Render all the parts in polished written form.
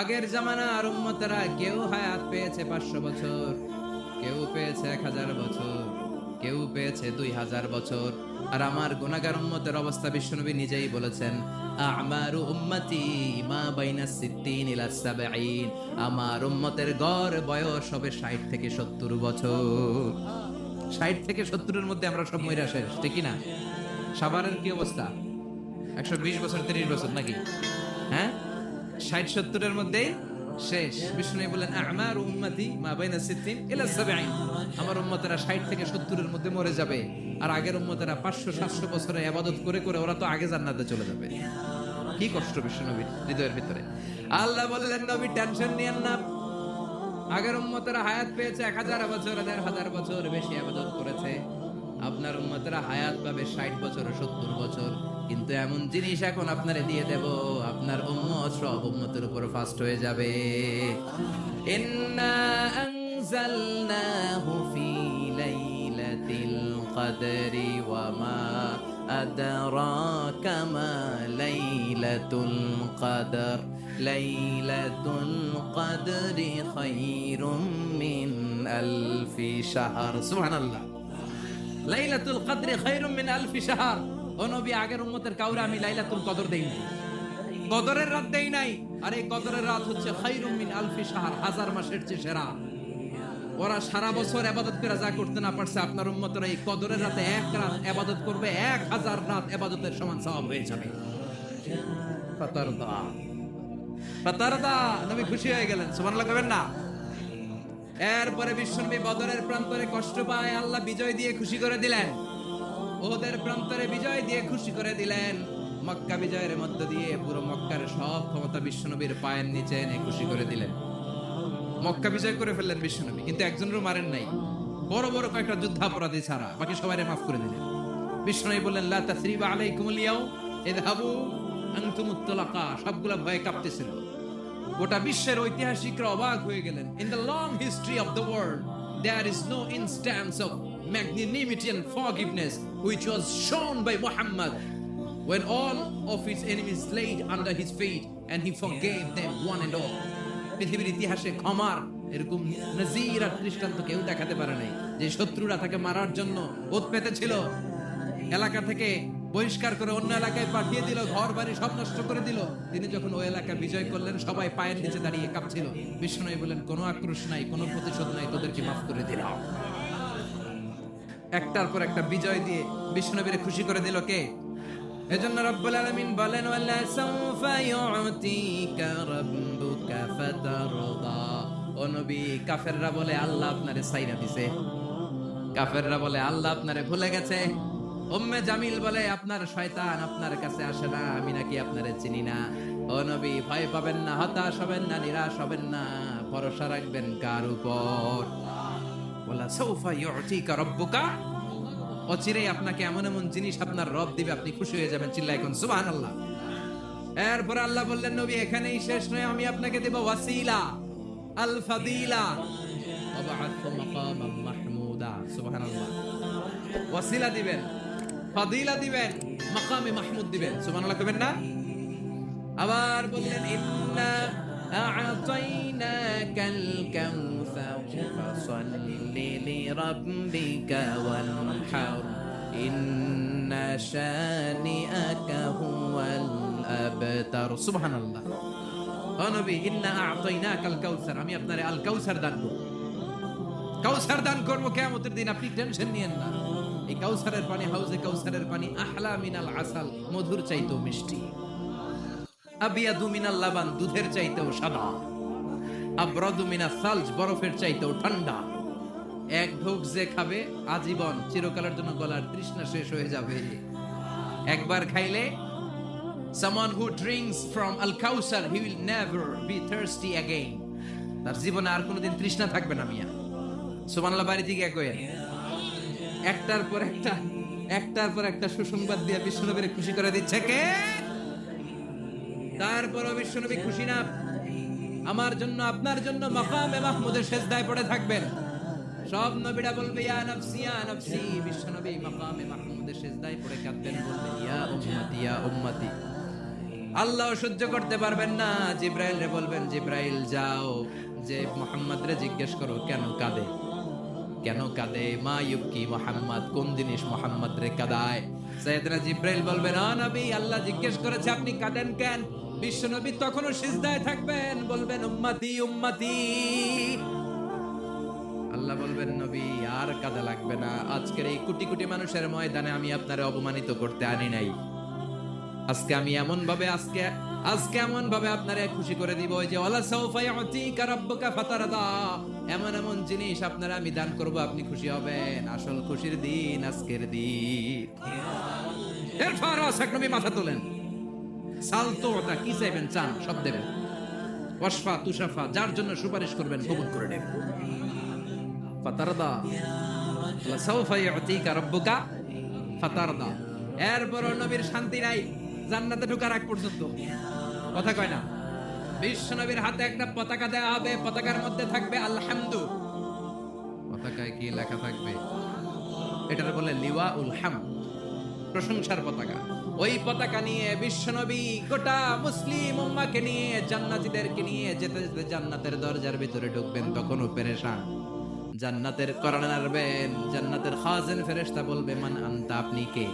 আগের জামানার উম্মতেরা কেউ হায়াত পেয়েছে 500 বছর, কেউ পেয়েছে 1000 বছর, কেউ পেয়েছে 2000 বছর। আর আমার গুনাহগার উম্মতের অবস্থা বিশ্বনবী নিজেই বলেছেন, আমারু উম্মতি মা বাইনা সিত্তিন ইলা 70। আমার উম্মতের গড় বয়স হবে 60 থেকে 70 বছর। 60 থেকে 70 এর মধ্যে আমরা সব মইরা শেষ, ঠিক না? সাভারের কি অবস্থা? 120 বছর 30 বছর নাকি? হ্যাঁ, 60-70 এর মধ্যেই শেষ। বিষ্ণু বলেন আমার উম্মতি মা বাইনা সিত্তিন ইলা 70। আমার উম্মতেরা 60 থেকে 70 এর মধ্যে মরে যাবে। আর আগের উম্মতেরা 500-700 বছরে ইবাদত করে করে ওরা তো আগে জান্নাতে চলে যাবে। কি কষ্ট বিশ্বনবীর হৃদয়ের ভিতরে। আল্লাহ বললেন, নবী টেনশন নিয়েন না। আগের উম্মতেরা হায়াত পেয়েছে 1000 বছর, 1000 বছর বেশি ইবাদত করেছে। আপনার উম্মতেরা হায়াত পাবে 60 বছর, 70 বছর। কিন্তু এমন জিনিস এখন আপনারে দিয়ে দেব, আপনার উম্মত সব উম্মতের উপর ফাস্ট হয়ে যাবে। ইন্না আনজালনাহু ফি লাইলাতিল কদরি ওয়া মা আদরাকা মা লাইলাতুল কদর। লাইলাতুল কদরি খায়রুম মিন আলফি শাহর। সুবহানাল্লাহ। লাইলাতুল কদরি খায়রুম মিন আলফি শাহর। ও নবী, আগের উম্মতের কাউরে আমি লাইলাতুল কদর দেই নাই, কদরের রাত দেই নাই। আর এই কদরের রাত হচ্ছে খায়রুম মিন আলফি শাহর, 1000 মাসের চেয়ে সেরা। ওরা সারা বছর ইবাদত করে যা করতে না পারছে, আপনার উম্মতরা এই কদরের রাতে এক রাত ইবাদত করবে, 1000 রাত ইবাদতের সমান সওয়াব হয়ে যাবে। ফাতারদা ফাতারদা, নবী খুশি হয়ে গেলেন। সুবহানাল্লাহ কইবেন না? এরপরে বিশ্বনবী বদরের প্রান্তরে কষ্ট পায়, আল্লাহ বিজয় দিয়ে খুশি করে দিলেন। ওদের প্রান্তরে বিজয় দিয়ে খুশি করে দিলেন। মক্কা বিজয়ের মধ্য দিয়ে পুরো মক্কার সব ক্ষমতা বিশ্বনবীর পায়ের নিচে এনে খুশি করে দিলেন। মক্কা বিজয় করে ফেললেন বিশ্বনবী, কিন্তু একজনেরও মারেন নাই, বড় বড় কয়েকটা যুদ্ধাপরাধী ছাড়া বাকি সবাইকে মাফ করে দিলেন। বিশ্বনবী বললেন, লা তাসরিবা আলাইকুমুল ইয়াউম ইযহাবু আনতুমুত তুলাকা। সবগুলা ভয়ে কাঁপতেছিল। গোটা বিশ্বের ঐতিহাসিকরা অবাক হয়ে গেলেন। In the long history of the world there is no instance of magnanimity and forgiveness which was shown by Muhammad when all of his enemies laid under his feet and he forgave them one and all. পৃথিবীর ইতিহাসে ক্ষমার এরকম নজির আর দৃষ্টান্ত কেউ দেখাতে পারে নাই। যে শত্রুরা তাকে মারার জন্য ওত পেতেছিল, এলাকা থেকে বহিষ্কার করে অন্য এলাকায় পাঠিয়ে দিল, ঘর বাড়ি সব নষ্ট করে দিল, তিনি যখন ওই এলাকা বিজয় করলেন, সবাই পায়ের নিচে দাঁড়িয়ে কাঁপছিল। বিষ্ণু বললেন, কোনো আক্রোশ নাই, কোনো প্রতিশোধ নাই, তোদেরকে মাফ করে দিলাম। একটার পর একটা বিজয় দিয়ে বিশ্বনবীরে খুশি করে দিল কে? এজন্য রব্বুল আলামিন বলেন, ওয়ালা সাউফা ইউতিকা রাব্বুকা ফাতারদা। ও নবী, কাফেররা বলে আল্লাহ আপনারে ছাইরা দিছে, কাফেররা বলে আল্লাহ আপনারে ভুলে গেছে। উম্মে জামিল বলে আপনার শয়তান আপনার কাছে আসে না, আমি নাকি আপনারে চিনি না। ও নবী, ভয় পাবেন না, হতাশ হবেন না, নিরাশ হবেন না, ভরসা রাখবেন কার উপর? ওয়ালা সাউফা ইউতিকা রাব্বুকা। অচিরেই আপনাকে এমন এমন জিনিস আপনার রব দিবে, আপনি খুশি হয়ে যাবেন। চিল্লায় কোন সুবহানাল্লাহ। এরপর আল্লাহ বললেন, নবী এখানেই শেষ নয়, আমি আপনাকে দেব ওয়াসিলা আল ফাদিলা ওয়াবআথু মাকামান মাহমুদা। সুবহানাল্লাহ। ওয়াসিলা দিবেন, ফাদিলা দিবেন, মাকামে মাহমুদ দিবেন। সুবহানাল্লাহ কইবেন না? আবার বললেন, ইন্না আ'তাইনাকাল কাউসার ফাসাল্লি লিরাব্বিকা ওয়ানহার ইন্না শানিআকা হুয়াল আবতার। সুবহানাল্লাহ। ও নবী, ইন্না আ'তাইনাকাল কাউসার, আমি আপনারে আল কাউসার দান করব। কাউসার দান করব কিয়ামতের দিন, আপনি টেনশন নিয়েন না। এই কাউসারের পানি, হাউজে কাউসারের পানি আহলা মিনাল আসাল, মধুর চাইতেও মিষ্টি। আবিয়াদু মিনাল লাবান, দুধের চাইতেও সাদা। আবরাদু মিনাস সালজ, বরফের চাইতেও ঠান্ডা। এক ঢোক যে খাবে আজীবন, চিরকালের জন্য গলার তৃষ্ণা শেষ হয়ে যাবে। একবার খাইলে someone who drinks from al-Kausar, he will never be thirsty again. তার জীবনে আর কোনোদিন তৃষ্ণা থাকবে না। মিয়া সুবহানাল্লাহ বাড়ি থেকে কইেন। একটার পর একটা সুসংবাদ দিয়ে বিশ্বনবীরে খুশি করে দিচ্ছে কে? তারপর বিশ্বনবী খুশি না, আমার জন্য আপনার জন্য মাকামে মাহমুদের সিজদায় পড়ে থাকবেন। সব নবীরা বলবে ইয়া নফসি ইয়া নফসি, বিশ্বনবী মাকামে মাহমুদের সিজদায় পড়ে কাঁদবেন, বলবেন ইয়া উম্মতি ইয়া উম্মতি। আল্লাহ সহ্য করতে পারবেন না, জিব্রাইল রে বলবেন, জিব্রাইল যাও, যে মোহাম্মদ রে জিজ্ঞেস করো কেন কাঁদে, কেন কাঁদে, মা ইউবকি মোহাম্মদ, কোন জিনিস মোহাম্মদ রে কাঁদায়। সাইয়েদনা জিব্রাইল বলবেন, ও নবী, আল্লাহ জিজ্ঞেস করেছে আপনি কাঁদেন কেন। বিশ্ব নবী তখনও সিজদায় থাকবেন, বলবেন উম্মতি উম্মতি। আল্লাহ বলবেন, নবী আর কাঁদা লাগবে না, আজকের এই কোটি কোটি মানুষের ময়দানে আমি আপনারে অপমানিত করতে আনি নাই। আজকে আমি এমন ভাবে আজকে এমন ভাবে আপনারে খুশি করে দিব যে ওয়ালা সাউফা ইউতিকা রাব্বুকা ফাতারদা, এমন এমন জিনিস আপনারা আমি দান করব, আপনি খুশি হবেন। আসল খুশির দিন আজকের দিন। এরপর নবী মাথা তোলেন, সালতো ওটা কি চাইবেন, চান সব দেবেন। ওয়াসফা তুশাফা, যার জন্য সুপারিশ করবেন কবুল করে নেবেন। ফাতারদা, ওয়ালা সাউফা ইউতিকা রাব্বুকা ফাতারদা। এরপর নবীর শান্তি নাই জান্নাতে ঢোকার আগ পর্যন্ত, কথা কয় না। বিশ্ব নবীর হাতে একটা পতাকা দেওয়া হবে, পতাকার মধ্যে থাকবে আলহামদু। পতাকায় কি লেখা থাকবে? এটার বলে লিওয়া উল হাম, প্রশংসার পতাকা। ওই পতাকা নিয়ে বিশ্ব নবী গোটা মুসলিম উম্মাহকে নিয়ে, জান্নাতীদেরকে নিয়ে যেতে যেতে জান্নাতের দরজার ভিতরে ঢুকবেন, তখনও পেরেশান। জান্নাতের করান নাড়বেন, জান্নাতের খাজিন ফেরেশতা বলবে, মান আনতা, আপনি কে?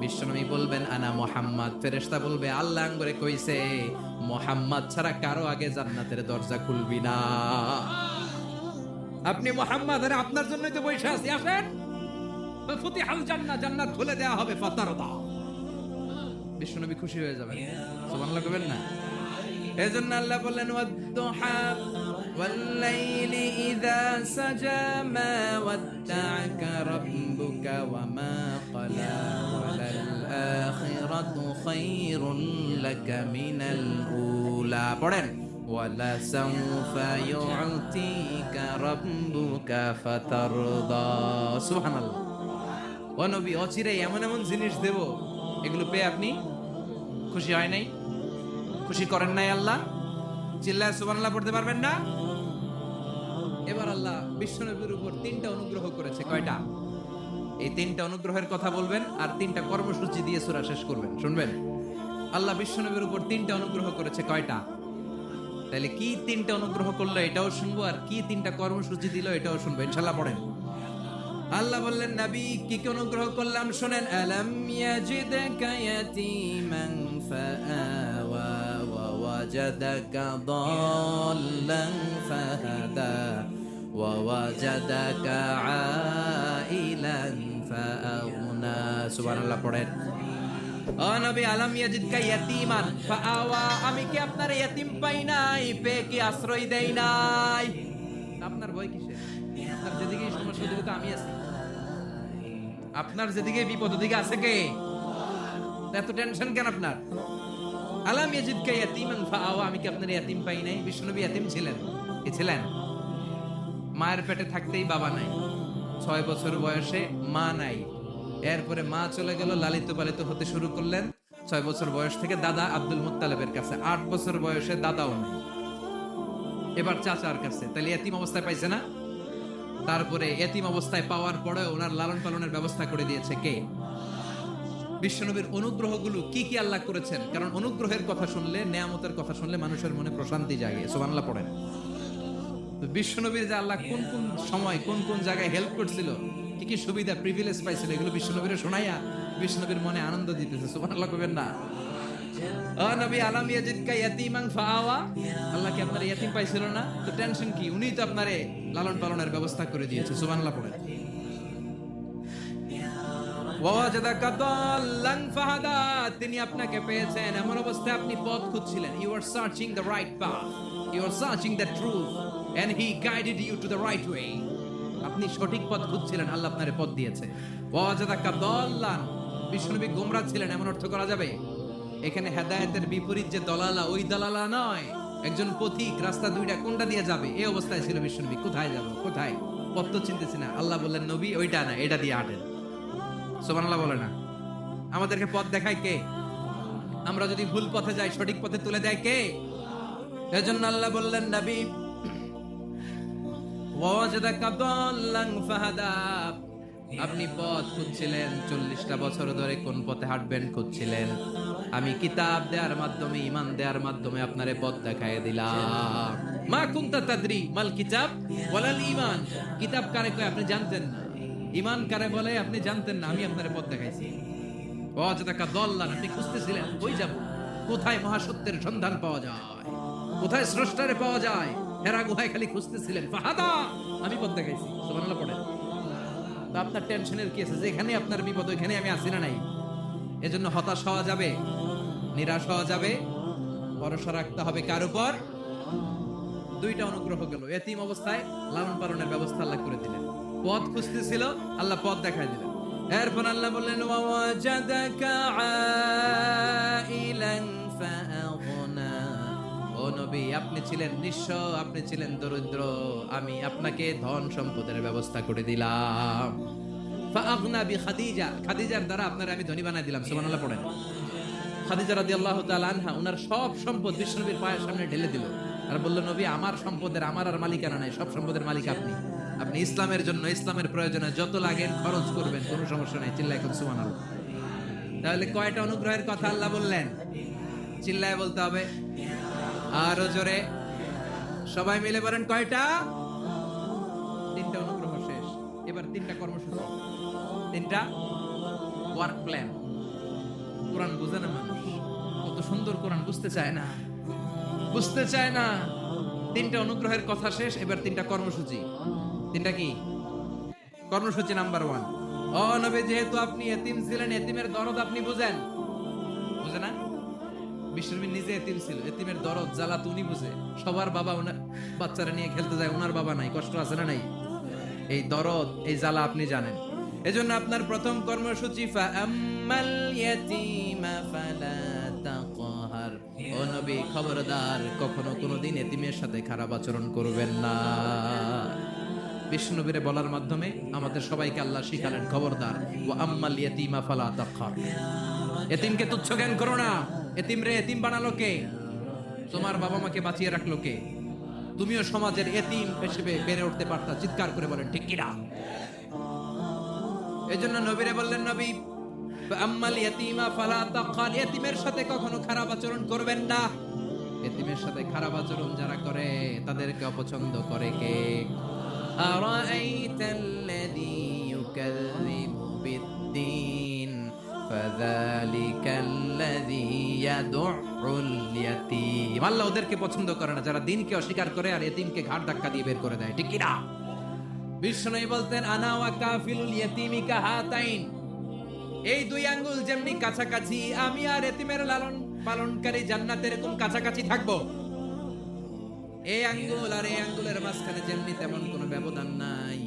বিশ্বনবী বলবেন, আনা মুহাম্মদ। ফেরেশতা বলবে, আল্লাহ আঙ্গুরে কইছে মুহাম্মদ ছাড়া কারো আগে জান্নাতের দরজা খুলবি না। আপনি মুহাম্মদ, আরে আপনার জন্যই তো বসে আছি, আসেন। ফুতিহাল জান্নাহ, জান্নাত খুলে দেয়া হবে। ফাতারদা, বিশ্বনবী খুশি হয়ে যাবেন। সুবহানাল্লাহ কইবেন না? এজন্য আল্লাহ বললেন, ওয়াদ-দুহা ওয়াল-লাইলি ইযা সাজা মা ওয়াদ্দা'আকা রাব্বুকা ওয়া মা ক্বালা ওয়ালাল আখিরাতু খায়রুন লাকা মিনাল উলা। পড়েন, ওয়ালা সাউফা ইউ'তিকা রাব্বুকা ফাতারদা। সুবহানাল্লাহ। ও নবী, অচিরেই এমন এমন জিনিস দেব, এগুলো পেয়ে আপনি খুশি হয় নাই, খুশি করেন নাই আল্লাহ? চিল্লায় সুবহানাল্লাহ পড়তে পারবেন না? এবার আল্লাহ বিশ্বনবীর উপর 3টা অনুগ্রহ করেছে। কয়টা? এই 3টা অনুগ্রহের কথা বলবেন আর 3টা কর্মসূচি দিয়ে সূরা শেষ করবেন। শুনবেন, আল্লাহ বিশ্বনবীর উপর 3টা অনুগ্রহ করেছে। কয়টা? তাহলে কি 3টা অনুগ্রহ করলো এটাও শুনবো, আর কি 3টা কর্মসূচি দিল এটাও শুনবো ইনশাআল্লাহ। পড়েন। আল্লাহ বললেন, নবী কি কি অনুগ্রহ করলাম শোনেন। আলাম ইয়াজিদকা ইয়াতীমান ফাআওয়া ওয়া ওয়াজাদাকা দাল্লান ফাহাদা ওয়া ওয়াজাদাকা আইলান ফাআগনা। সুবহানাল্লাহ পড়েন। ও নবী, আলাম ইয়াজিদকা ইয়াতীমান ফাআওয়া, আমি কি আপনার ইয়াতীম পাই নাই, পেয়ে কি আশ্রয় দেই নাই? আপনার ভয় কিসে? আপনার যেদিকে সমস্যা ওদিকে তো আমি আছি। আপনার যেদিকে বিপদ ওদিকে আছে কে? এত টেনশন কেন আপনার? আলাম ইয়াজিদকা ইয়াতীমান ফাআওয়া, আমি কি আপনার ইয়াতীম পাই নাই? বিশ্বনবী ইয়াতীম ছিলেন। কি ছিলেন? মায়ের পেটে থাকতেই বাবা নাই, 6 বছর বয়সে মা নাই, এরপরে মা চলে গেল, লালিত পালিত হতে শুরু করলেন। 6 বছর বয়স থেকে দাদা আব্দুল মুত্তালিবের কাছে, 8 বছর বয়সে দাদাও নাই, এবার চাচার কাছে। তাহলে এতিম অবস্থায় পাইছে না? তারপরে এতিম অবস্থায় পাওয়ার পরে ওনার লালন পালনের ব্যবস্থা করে দিয়েছে কে? বিশ্বনবীর অনুগ্রহগুলো কি কি আল্লাহ করেছেন। কারণ অনুগ্রহের কথা শুনলে, নেয়ামতের কথা শুনলে মানুষের মনে প্রশান্তি জাগে। সুবহানাল্লাহ পড়েন। বিশ্বনবীর যে আল্লাহ কোন কোন সময় কোন কোন জায়গায় হেল্প করছিল, কি কি সুবিধা প্রিভিলেজ পাইছিল, এগুলো বিশ্বনবীর শোনাইয়া বিশ্বনবীর মনে আনন্দ দিতেছে। সুবহানাল্লাহ কইবেন না? ও নবী, আলাম ইয়াজিদকা ইয়াতীমান ফাআওয়া, আল্লাহ কি আপনার ইয়াতীম পাইছিল না? তো টেনশন কি? উনিই তো আপনারে লালন পালনের ব্যবস্থা করে দিয়েছে। সুবহানাল্লাহ পড়েন। ওয়া ওয়াজাদাকা দাল্লান ফাহাদা, তিনি আপনাকে পেয়েছেন এমন অবস্থায় আপনি পথ খুঁজছিলেন। You are searching the right path, you are searching the truth and he guided you to the right way. আপনি সঠিক পথ খুঁজছিলেন, আল্লাহ আপনারে পথ দিয়েছে। ওয়া ওয়াজাদাকা দাল্লান, বিশ্বনবী গোমরা ছিলেন এমন অর্থ করা যাবে? এখানে হেদায়েতের বিপরীত যে দলালা, ওই দলালা নয়। একজন পথিক, রাস্তা দুইটা, কোনটা দিয়ে যাবে এই অবস্থায় ছিল বিশ্বনবী। কোথায় যাব, কোথায় পথ তো চিনতেছি না। আল্লাহ বললেন, নবী ওইটা না, এটা দিয়ে হাঁটেন। সুবহানাল্লাহ বলে না? আমাদেরকে পথ দেখায় কে? আমরা যদি ভুল পথে যাই, সঠিক পথে তুলে দেয় কে? এজন্য আল্লাহ বললেন, নবী ওয়াজাদাকা দাল্লান ফাহাদা, আপনি পথ খুঁজছিলেন, 40টা বছর ধরে কোন পথে হাঁটবেন খুঁজছিলেন। আমি কিতাব দেওয়ার মাধ্যমে, ইমান দেওয়ার মাধ্যমে আপনারে পথ দেখায় দিলাম। মা কুনতা তাদরি মাল কিতাব ওয়ালাল ঈমান। কিতাব কারে কয় আপনি জানতেন না, ঈমান কারে বলে আপনি জানতেন না, আমি আপনারে পথ দেখাইছি। ওয়াজদাকা দাল্লান, আপনি খুঁজতেছিলেন কই যাব, কোথায় মহাসত্যের সন্ধান পাওয়া যায়, কোথায় স্রষ্টারে পাওয়া যায়, হেরা গুহায় খালি খুঁজতেছিলেন। ফাহাদা, আমি পথ দেখাইছি। সুবহানাল্লাহ পড়েন। তো আপনার টেনশনের কি আছে? যেখানে আপনার বিপদ ওইখানে আমি আছি না নাই? এজন্য হতাশ হওয়া যাবে, নিরাশ হওয়া যাবে, ভরসা রাখতে হবে কার উপর? দুইটা অনুগ্রহ গেল, এতিম অবস্থায় লালন পালনের ব্যবস্থা আল্লাহ করে দিলেন, পথ খুঁজতেছিল আল্লাহ পথ দেখায় দিলেন। এরপর আল্লাহ বললেন ওয়াজাদাকা আইলান ফাআগনা। ও নবী, আপনি ছিলেন নিঃস্ব, আপনি ছিলেন দরিদ্র, আমি আপনাকে ধন সম্পদের ব্যবস্থা করে দিলাম। ফাআগনা বিখাদিজা, খাদিজার দ্বারা আপনার আমি ধনী বানাই দিলাম। সুবহানাল্লাহ পড়েন। খাদিজা রাদিয়াল্লাহু তাআলা আনহা ওনার সব সম্পদ বিশ্বনবীর পায়ের সামনে ঢেলে দিল আর বলল, নবী আমার সম্পদের আমার আর মালিকানা নাই, সব সম্পদের মালিক আপনি। আপনি ইসলামের জন্য, ইসলামের প্রয়োজনে যত লাগেন খরচ করবেন, কোনো সমস্যা নাই। চিল্লায় এখন সুবহানাল্লাহ। তাহলে কয়টা অনুগ্রহের কথা আল্লাহ বললেন? চিল্লায় বলতে হবে, আরো জোরে সবাই মিলে বলেন কয়টা? তিনটা অনুগ্রহ শেষ, এবার তিনটা কর্মসূচি, তিনটা ওয়ার্ক প্ল্যান। কোরআন বুঝে না মানুষ, কত সুন্দর কোরআন বুঝতে চায় না, বুঝতে চায় না। তিনটা অনুগ্রহের কথা শেষ, এবার তিনটা কর্মসূচি। তিনটা কি কর্মসূচি? নাম্বার 1, ও নবী, যেহেতু আপনি এতিম ছিলেন, এতিমের দরদ আপনি বুঝেন। বুঝে না? বিশ্বনবী নিজে এতিম ছিল, এতিমের দরদ জ্বালা তো উনি বুঝে। সবার বাবা ওনার বাচ্চারা নিয়ে খেলতে যায়, ওনার বাবা নাই, কষ্ট আছে না নাই? এই দরদ, এই জ্বালা আপনি জানেন। এজন্য আপনার প্রথম কর্মসূচি ফাআম্মাল ইয়াতীমা ফালা তাকহার। ও নবী, খবরদার, কখনো কোনোদিন এতিমের সাথে খারাপ আচরণ করবেন না। বিশ্বনবীরে বলার মাধ্যমে আমাদের সবাইকে আল্লাহ শিখালেন, খবরদার, ওয়া আম্মাল ইয়াতীমা ফালা তাকহার। এতিমকে তুচ্ছ জ্ঞান করো না। এতিম রে এতিম বানালো কে? তোমার বাবা মাকে বাঁচিয়ে রাখলো কে? তুমিও সমাজের এতিম হিসেবে বেড়ে উঠতে পারতা। চিৎকার করে বলেন ঠিক কিনা? এজন্য নবীরে বললেন, নবী আম্মাল ইয়াতীমা ফালা তাকহার, এতিমের সাথে কখনো খারাপ আচরণ করবেন না। এতিমের সাথে খারাপ আচরণ যারা করে তাদেরকে অপছন্দ করে কে? আরাআইতাল্লাযী ইউকাযযিবু বিদ্দীন ফাযালিকাল্লাযী ইয়াদউল ইয়াতীম। আল্লাহ ওদেরকে পছন্দ করে না যারা দ্বীনকে অস্বীকার করে আর এতিমকে ঘাড় ধাক্কা দিয়ে বের করে দেয়। ঠিক কি না? বিশ্বনবী বলতেন, আনা ওয়া কাফিলুল ইয়াতীমি কাহাতাইন। এই দুই আঙ্গুল যেমনি কাছাকাছি, আমি আর এতিমের লালন পালনকারী জান্নাতে এরকম কাছাকাছি থাকবো। এই আঙ্গুল আর এই আঙ্গুলের মাঝখানে যেমনি তেমন কোনো ব্যবধান নাই,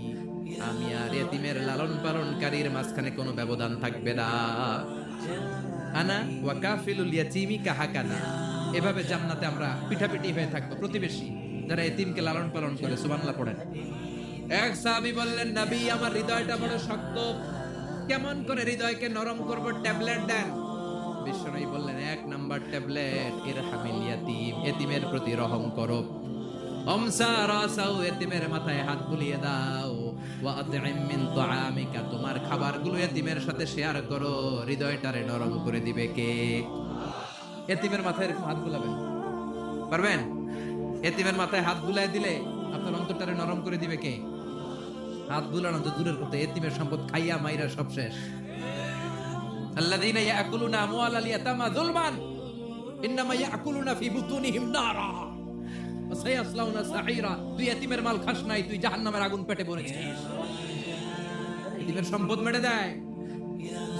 আমি আর এতিমের লালন পালনকারীর মাঝখানে কোনো ব্যবধান থাকবে না। আনা ওয়া কাফিলুল ইয়াতীমি কাহাকানা। এভাবে জান্নাতে আমরা পিঠাপিঠি হয়ে থাকবো, প্রতিবেশী যারা এতিমকে লালন পালন করে। সুবহানাল্লাহ পড়েন। এক সাহাবী বললেন, নবী, আমার হৃদয়টা বড় শক্ত, কেমন করে হৃদয়কে নরম করব? ট্যাবলেট দেন। বিশ্বনবী বললেন, 1 নাম্বার ট্যাবলেট, ইরহামিল ইয়াতীম, এতিমের প্রতি রহম করো। আমসা রাসাউ, এতিমের মাথায় হাত বুলিয়ে দাও। ওয়া আতইম মিন তুআমিকা, তোমার খাবারগুলো এতিমের সাথে শেয়ার করো। হৃদয়টারে নরম করে দিবে কে? এতিমের মাথায় এরকম হাত বুলাবেন, পারবেন? এতিমের মাথায় হাত বুলায় দিলে আপনার অন্তরটারে নরম করে দিবে কে? হাত বুলানো তো দূরের কথা, এতিমের সম্পদ খাইয়া মাইরা সব শেষ। আল্লাযীনা ইয়াকুলুনা আমওয়ালাল ইয়াতামা যুলমান ইন্নামা ইয়াকুলুনা ফি বুতুনিহিম নারা ওয়া সায়াসলাউনা সাঈরা। তুই এতিমের মাল খাস নাই, তুই জাহান্নামের আগুন পেটে ভরেছিস। এতিমের সম্পদ মেরে দেয়,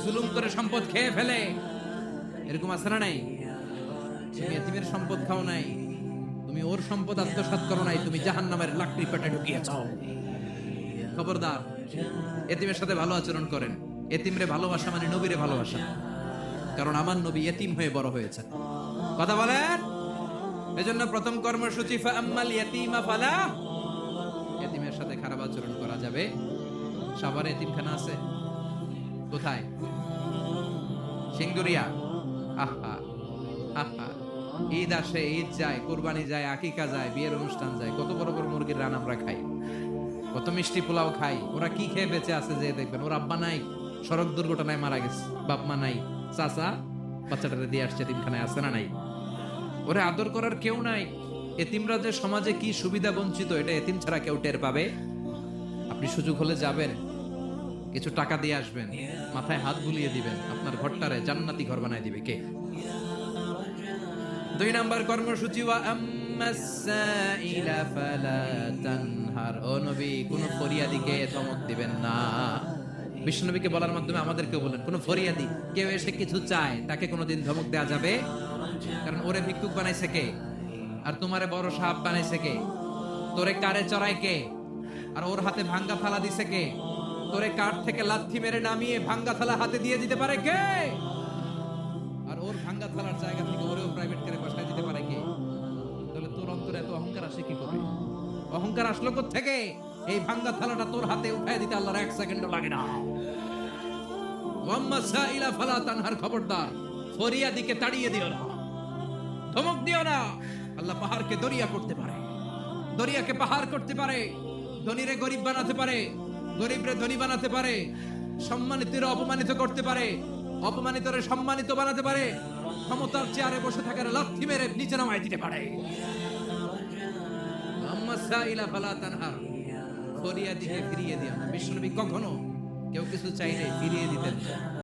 জুলুম করে সম্পদ খেয়ে ফেলে। এরকম আছে না নাই? তুমি এতিমের সম্পদ খাও নাই, তুমি ওর সম্পদ আত্মসাৎ করো নাই, তুমি জাহান্নামের লাকড়ি পেটে ঢুকিয়েছ। খবরদার, এতিমের সাথে ভালো আচরণ করেন। এতিমরে ভালোবাসা মানে নবীরে ভালোবাসা, কারণ আমার নবী এতিম হয়ে বড় হয়েছে। কথা বলেন। এজন্য প্রথম কর্মসূচি ফাআম্মাল ইয়াতীমা ফালা, এতিমের সাথে খারাপ আচরণ করা যাবে। সাভারে এতিমখানা আছে কোথায়? সিংদুরিয়া। আহা আহা, ঈদ আসে, ঈদ যায়, কুরবানি যায়, আকিকা যায়, বিয়ের অনুষ্ঠান যায়, কত বড় বড় মুরগির রান আমরা খাই। কত মিষ্টি পোলাও খাই, ওরা কি খেয়ে বেঁচে আছে যে দেখবেন, ওর আব্বা নাই, সড়ক দুর্ঘটনায় মারা গেছে, বাপ মা নাই, চাচা বাচ্চাটারে দিয়ে আসছে এতিমখানায়, আছে না নাই? ওরে আদর করার কেউ নাই। এতিমরা যে সমাজে কি সুবিধা বঞ্চিত, এটা এতিম ছাড়া কেউ টের পাবে? আপনি সুযোগ হলে যাবেন, কিছু টাকা দিয়ে আসবেন, মাথায় হাত বুলিয়ে দিবেন, আপনার ঘরটারে জান্নাতি ঘর বানায় দিবে কে? 2 নাম্বার কর্মসূচি, ওয়া আম্মাস সাইলা ফালা তানহার। ও নবী, কোন ফরিয়াদিকে ধমক দিবেন না। বিশ্বনবীকে বলার মাধ্যমে আমাদেরকেও বলেন, কোন ফরিয়াদি কেউ এসে কিছু চায়, তাকে কোনোদিন ধমক দেওয়া যাবে? কারণ ওরে ভিক্ষুক বানাইছে কে? আর তোমারে বড় সাপ বানাইছে কে? তোরে কারে চড়ায় কে? আর ওর হাতে ভাঙ্গা থালা দিছে কে? তোরে কাঠ থেকে লাথি মেরে নামিয়ে ভাঙ্গা থালা হাতে দিয়ে দিতে পারে কে? আর ওর ভাঙ্গা থালার জায়গা থেকে ওরেও প্রাইভেট করে বসায় দিতে পারে কে? তাহলে তোর অন্তরে এত অহংকার আসে কি করে? অহংকার আসলো কোত্থেকে? এই ভাঙ্গা থালাটা তোর হাতে উঠায় দিতে আল্লাহর 1 সেকেন্ডও লাগে না। ওয়াম্মা সাইলা ফালা তানহার, খবরদার ফরিয়াদিকে তাড়িয়ে দিও না, ধমক দিও না। আল্লাহ পাহাড়কে দরিয়া করতে পারে, দরিয়াকে পাহাড় করতে পারে, ধনীরে গরিব বানাতে পারে, গরিবরে ধনী বানাতে পারে, সম্মানিতরে অপমানিত করতে পারে, অপমানিতরে সম্মানিত বানাতে পারে, ক্ষমতার চেয়ারে বসে থাকার লাথি মেরে নিচে নামায় দিতে পারে। আম্মা সাইলা ফালা তানহার, ফরিয়াদিকে ফিরিয়ে দিও না। বিশ্বনবী কখনো কেউ কিছু চাইলে ফিরিয়ে দিতেন।